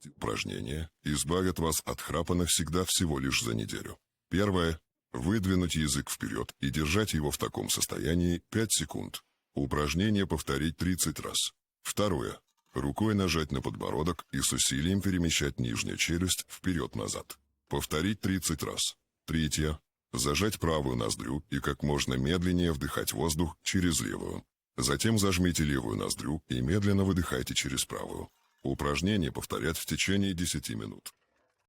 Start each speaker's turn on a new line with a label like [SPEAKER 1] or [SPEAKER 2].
[SPEAKER 1] Упражнения избавят вас от храпа навсегда всего лишь за неделю. Первое. Выдвинуть язык вперед и держать его в таком состоянии 5 секунд. Упражнение повторить 30 раз. Второе. Рукой нажать на подбородок и с усилием перемещать нижнюю челюсть вперед-назад. Повторить 30 раз. Третье. Зажать правую ноздрю и как можно медленнее вдыхать воздух через левую. Затем зажмите левую ноздрю и медленно выдыхайте через правую. Упражнение повторять в течение 10 минут.